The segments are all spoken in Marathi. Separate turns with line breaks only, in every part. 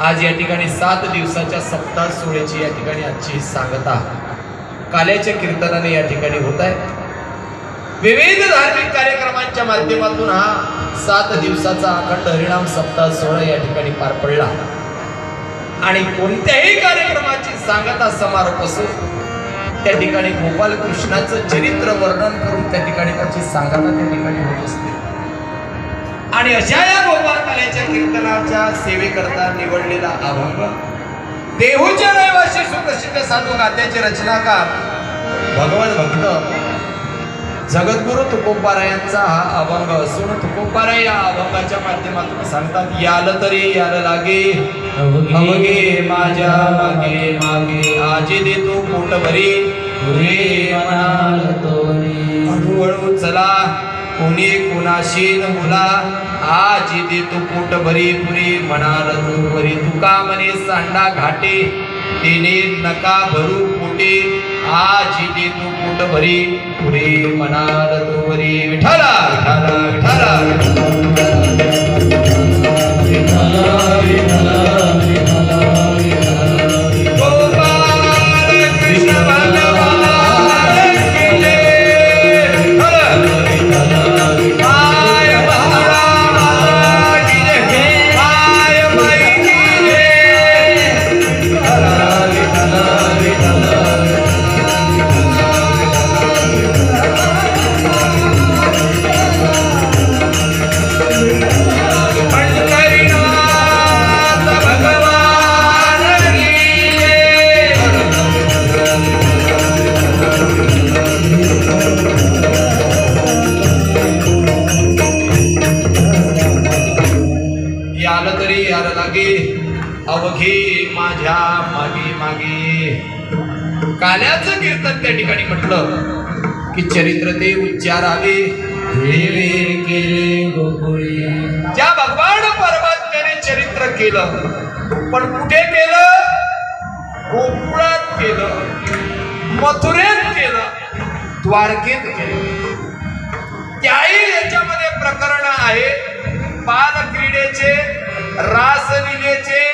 आज या ठिकाणी 7 दिवसाच्या सप्ताह सोहळ्याची या ठिकाणी आजची सांगता काल्याच्या कीर्तनाने या ठिकाणी होत आहे। विविध धार्मिक कार्यक्रमांच्या माध्यमातून हा 7 दिवसाचा अखंड हरिनाम सप्ताह सोहळा या ठिकाणी पार पडला आणि कोणत्याही कार्यक्रमाची सांगता समारोप असो त्या ठिकाणी गोपाल कृष्णाचं चरित्र वर्णन करून त्या ठिकाणी त्याची सांगता त्या ठिकाणी होत असते। आणि अशा या गोपाल काल्याच्या कीर्तनाच्या सेवेकरता निवडलेला अभंग देहूच्या रहिवासी सुप्रसिद्ध साधू गात्याचे रचनाकार भगवत भक्त जगद्गुरु तुकोबारायांचा हा अभंग असून तुकोबाराय या अभंगाच्या माध्यमातून सांगतात, याल तरी याल लागे अवघे माझ्या मागे मागे, आजी दे तू पोट भरी तुरे म्हणाल तोरी, हळूहळू चला कोणी कोणाशी न बोला, आजी दे तू पोट भरी पुरी म्हणाल तू भरी, तुका म्हणे सांडा घाटे तिने नका भरू पोटे, आजी दे तू पोट भरी पुरी म्हणाल तू भरी, विठाला विठाला विठाला अवघे माझ्या मागे मागे। काल्याचं कीर्तन त्या ठिकाणी म्हटलं की चरित्र ते उच्चारावे देवे केले गोकुळी, ज्या भगवान परमात्म्याने चरित्र केलं पण कुठे केलं? गोकुळात केलं, मथुरेत केलं, द्वारकेत केलं। त्याही याच्यामध्ये प्रकरण आहे बाल क्रीडेचे, रासलीलेचे,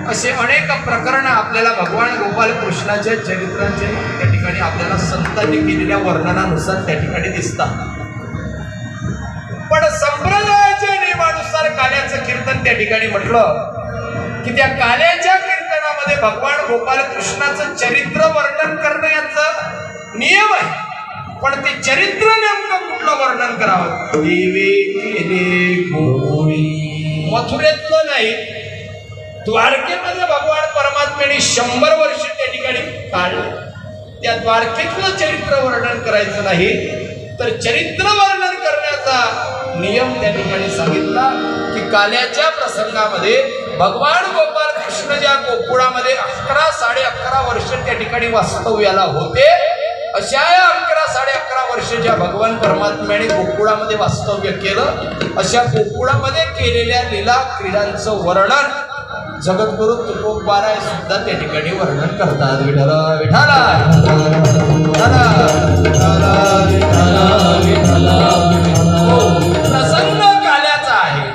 असे अनेक प्रकरण आपल्याला भगवान गोपाल कृष्णाच्या चरित्रांचे त्या ठिकाणी आपल्याला संतांनी केलेल्या वर्णनानुसार त्या ठिकाणी दिसतात। पण संप्रदायाच्या नियमानुसार काल्याचं कीर्तन त्या ठिकाणी म्हटलं की त्या काल्याच्या कीर्तनामध्ये भगवान गोपाल कृष्णाचं चरित्र वर्णन करणं याचं नियम आहे, पण ते चरित्र नेमकं कुठलं वर्णन करावं? देवे केले गोकुळी, मथुरेतलं नाही, द्वारकेमध्ये भगवान परमात्म्याने 100 वर्ष त्या ठिकाणी काढले। त्या द्वारकेतलं चरित्र वर्णन करायचं नाही, तर चरित्र वर्णन करण्याचा नियम त्या ठिकाणी सांगितला की काल्याच्या प्रसंगामध्ये भगवान गोपाल कृष्ण ज्या गोकुळामध्ये 11 साडे 11 वर्ष त्या ठिकाणी वास्तव्याला होते, अशा 11 साडे 11 वर्ष ज्या भगवान परमात्म्याने गोकुळामध्ये वास्तव्य केलं, अशा गोकुळामध्ये केलेल्या लीला क्रीडांचं वर्णन जगद्गुरु तुकोबाराय सुद्धा त्या ठिकाणी वर्णन करतात। विठाला विठाला प्रसंग काल्याचा आहे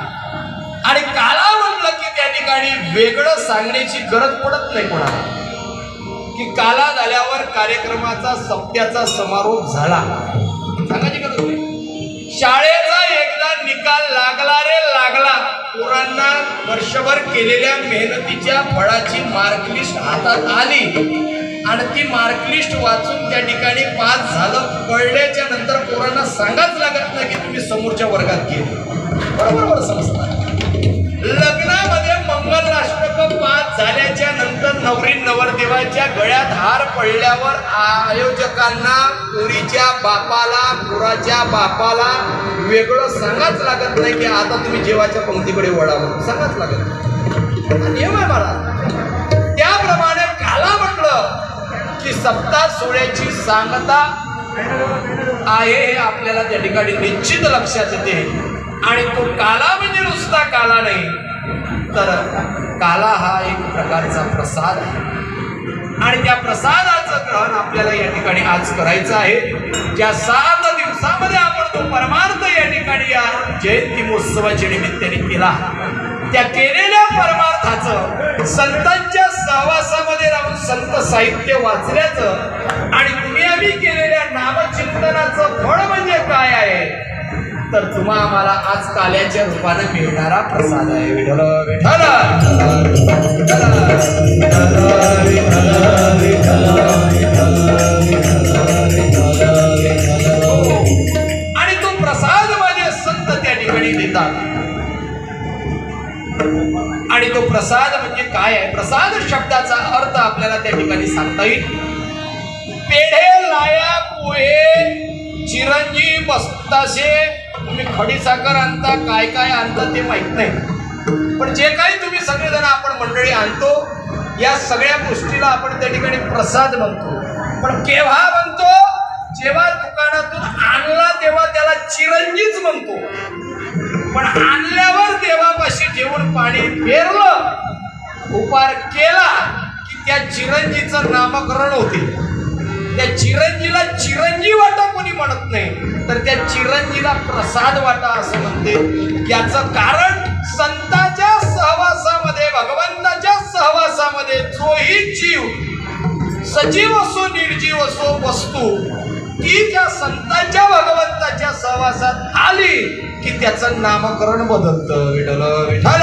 आणि काला म्हटलं की त्या ठिकाणी वेगळं सांगण्याची गरज पडत नाही कोणाला, की काला झाल्यावर कार्यक्रमाचा सप्त्याचा समारोप झाला। सांगायची गरज नाही। शाळेचा एकदा निकाल लागला रे लागला, पोरांना वर्षभर केलेल्या मेहनतीच्या फळाची मार्कलिस्ट हातात आली आणि ती मार्कलिस्ट वाचून त्या ठिकाणी पास झालं कळल्याच्या नंतर पोरांना सांगाच लागत नाही की तुम्ही समोरच्या वर्गात गेले, बरोबर समजता। लग्नामध्ये मंगलराष्ट्रक पास झाल्याच्या नंतर नवरी नवरदेवाच्या गळ्यात हार पडल्यावर आयोजकांना पोरीच्या बापाला पोराच्या बापाला वेगळं सांगाच लागत नाही की आता तुम्ही जेवाच्या पंक्तीकडे वळावं, सांगाच लागत नाही, नियम आहे मला। त्याप्रमाणे काला म्हटलं की सप्ताह सोहळ्याची सांगता आहे हे आपल्याला त्या ठिकाणी निश्चित लक्षात येते। आणि तो काला म्हणजे नुसता काला नाही, तर काला हा एक प्रकारचा प्रसाद आहे आणि त्या प्रसादाचं ग्रहण आपल्याला या ठिकाणी आज करायचं आहे। ज्या 7 दिवसामध्ये आपण तो परमार्थ या ठिकाणी या जयंती महोत्सवाच्या निमित्ताने केला, त्या केलेल्या परमार्थाचं संतांच्या सहवासामध्ये राहून संत साहित्य वाचल्याचं आणि तुम्ही आम्ही केलेल्या नामचिंतनाचं फळ म्हणजे काय आहे तर तुम्हा आम्हाला आज काल्याच्या रूपाने मिळणारा प्रसाद आहे. विठ्ठल विठ्ठल आणि तो प्रसाद माझे संत त्या ठिकाणी देतात. आणि तो प्रसाद म्हणजे काय आहे? प्रसाद शब्दाचा अर्थ आपल्याला त्या ठिकाणी सांगता येईल. पेढे लाया पोहे चिरंजी बस्ताशे तुम्ही खडी साखर आणता काय काय आणता ते माहित नाही पण जे काही तुम्ही सगळेजण आपण मंडळी आणतो या सगळ्या गोष्टीला आपण त्या ठिकाणी प्रसाद म्हणतो. पण केव्हा म्हणतो? जेव्हा दुकानातून आणला तेव्हा त्याला चिरंजीच म्हणतो. पण आणल्यावर देवापाशी ठेवून पाणी फेरलं उपार केला की त्या चिरंजीचं नामकरण होते. त्या चिरंजीला चिरंजी वाटा कोणी म्हणत नाही तर त्या चिरंजीला प्रसाद वाटा असं म्हणते. याचं कारण संतांच्या सहवासामध्ये भगवंताच्या सहवासामध्ये जोही जीव सजीव असो निर्जीव असो वस्तू ती त्या संतांच्या भगवंताच्या सहवासात आली की त्याचं नामकरण बदलतं. विठ्ठल विठ्ठल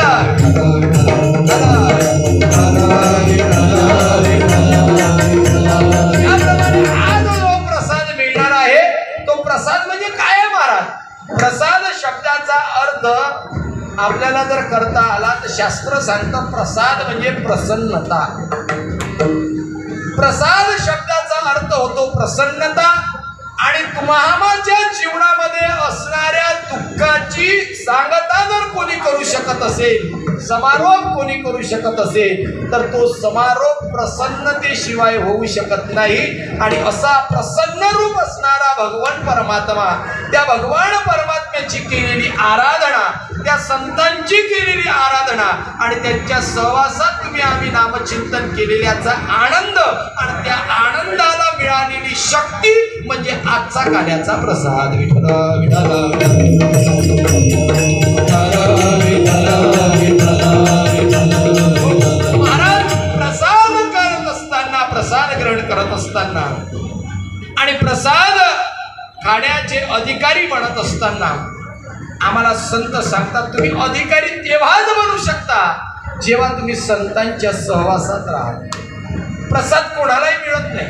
याप्रमाणे आज जो प्रसाद मिळणार आहे तो प्रसाद म्हणजे काय महाराज? प्रसाद शब्दाचा अर्थ आपल्याला जर करता आला तर शास्त्र सांगतं प्रसाद म्हणजे प्रसन्नता. प्रसाद शब्दाचा अर्थ होतो प्रसन्नता. आणि तुम्हाच्या जीवनामध्ये असणाऱ्या दुःखाची सांगता जर कोणी करू शकत असेल समारोप कोणी करू शकत असेल तर तो समारोप प्रसन्नतेशिवाय होऊ शकत नाही. आणि असा प्रसन्न रूप असणारा भगवान परमात्मा त्या भगवान परमात्म्याची केलेली आराधना त्या संतांची केलेली आराधना आणि त्यांच्या सहवासात तुम्ही आम्ही नामचिंतन केलेल्याचा आनंद आणि त्या आनंदाला मिळालेली शक्ती म्हणजे आजचा काल्याचा प्रसाद. विठ्ठल महाराज प्रसाद करत असताना प्रसाद ग्रहण करत असताना आणि प्रसाद खाण्याचे अधिकारी बनत असताना आम्हाला संत सांगतात तुम्ही अधिकारी तेव्हाच बनू शकता जेव्हा तुम्ही संतांच्या सहवासात राहाल. प्रसाद कोणालाही मिळत नाही.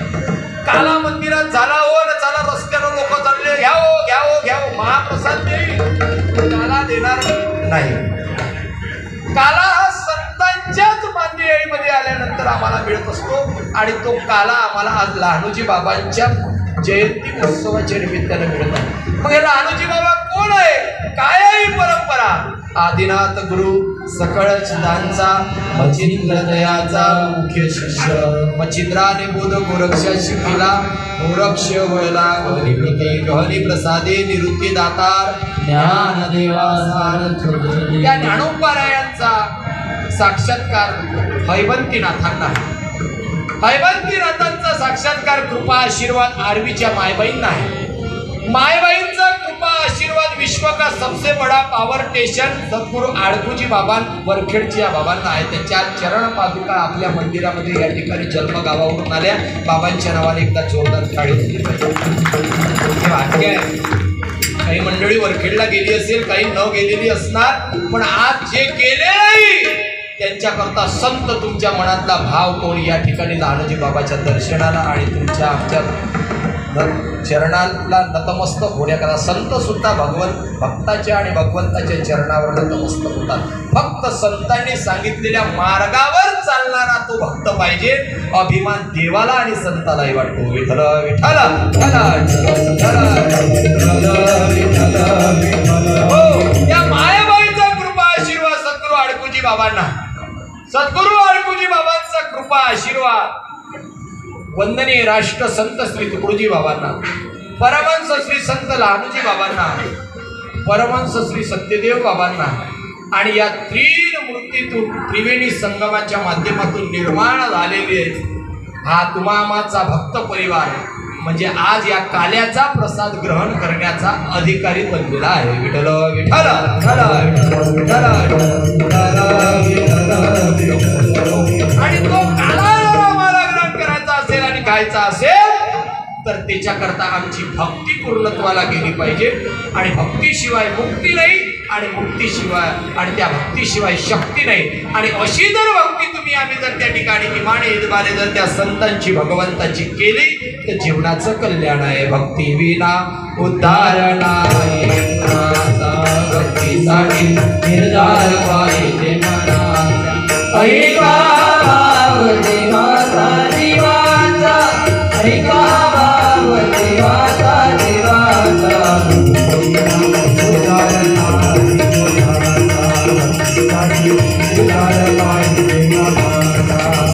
काला मंदिरात झाला हो ना चला रस्त्यावर लोक चालले घ्यावं घ्यावं घ्यावं महाप्रसाद देईल काला देणार नाही. काला हा संतांच्याच मांदियाळीमध्ये आल्यानंतर आम्हाला मिळत असतो आणि तो काला आम्हाला आज लहानोजी बाबांच्या जयंती उत्सवाच्या निमित्ताने मिळत आहे. मग हे लहानोजी बाबा कोण आहे? काय आहे ही परंपरा? आदिनाथ गुरु सकळ चिदांचा मचिंद्र दयाचा मुख्य शिष्य मचिंद्राने बोध गोरक्षा शिकला गोरक्ष वळला गहनी प्रसादे निवृत्ती दातार ज्ञान देवासार. या ज्ञानोपारायांचा साक्षात्कार हैवंतीनाथांना हैवंतीनाथांचा साक्षात्कार कृपा आशीर्वाद आरवीच्या मायबाईंना आहे. मायबाईंचा कृपा आशीर्वाद विश्व का सबसे बड़ा पावर स्टेशन सद्गुरु आडकुजी बाबा वरखेडच्या बाबांना आहे. त्यांच्या चरण पादुका आपल्या मंदिरामध्ये या ठिकाणी जन्मगावावरून आल्या. बाबांच्या नावाने एकदा जोरदार टाळी दिली पाहिजे. हे वाक्य आहे. काही मंडळी वरखेडला गेली असेल काही न गेलेली असणार पण आज जे गेले नाही त्यांच्याकरता संत तुमच्या मनातला भाव कोण या ठिकाणी लहानोजी बाबाच्या दर्शनाला आणि तुमच्या आमच्या चरणाला नतमस्तक होण्याकरता संत सुद्धा भक्ताच्या आणि भगवंताच्या चरणावर नतमस्तक होतात. फक्त संतांनी सांगितलेल्या मार्गावर चालणारा तो भक्त पाहिजे. अभिमान देवाला आणि संतालाही वाटतो. विठ्ठल विठ्ठल हो या मायाबाईचा कृपा आशीर्वाद सद्गुरु आडकुजी बाबांना सद्गुरु आडकुजी बाबांचा कृपा आशीर्वाद वंदनीय राष्ट्र संत श्री तुकडोजी बाबांना परमहंस श्री संत लहानोजी बाबांना परमहंस श्री सत्यदेव बाबांना आणि या तीन मूर्तीतून त्रिवेणी संगमाच्या माध्यमातून निर्माण झालेले हा तुमामाचा भक्त परिवार म्हणजे आज या काल्याचा प्रसाद ग्रहण करण्याचा अधिकारी बनलेला आहे. विठ्ठल विठ्ठल विठ्ठल विठ्ठल त्याच्याकरता आमची भक्ती पूर्णत्वाला गेली पाहिजे आणि भक्तीशिवाय मुक्ती नाही आणि मुक्तीशिवाय आणि त्या भक्तीशिवाय शक्ती नाही आणि अशी जर भक्ती तुम्ही आम्ही जर त्या ठिकाणी इमाने इदबारे जर त्या संतांची भगवंताची केली तर जीवनाचं कल्याण आहे. भक्ती विना उद्धार नाही. भक्तीसाठी निर्धार पाहिजे मनाचा. ऐका भाव देवाचा देवाचा, ऐका भाव देवाचा देवाचा.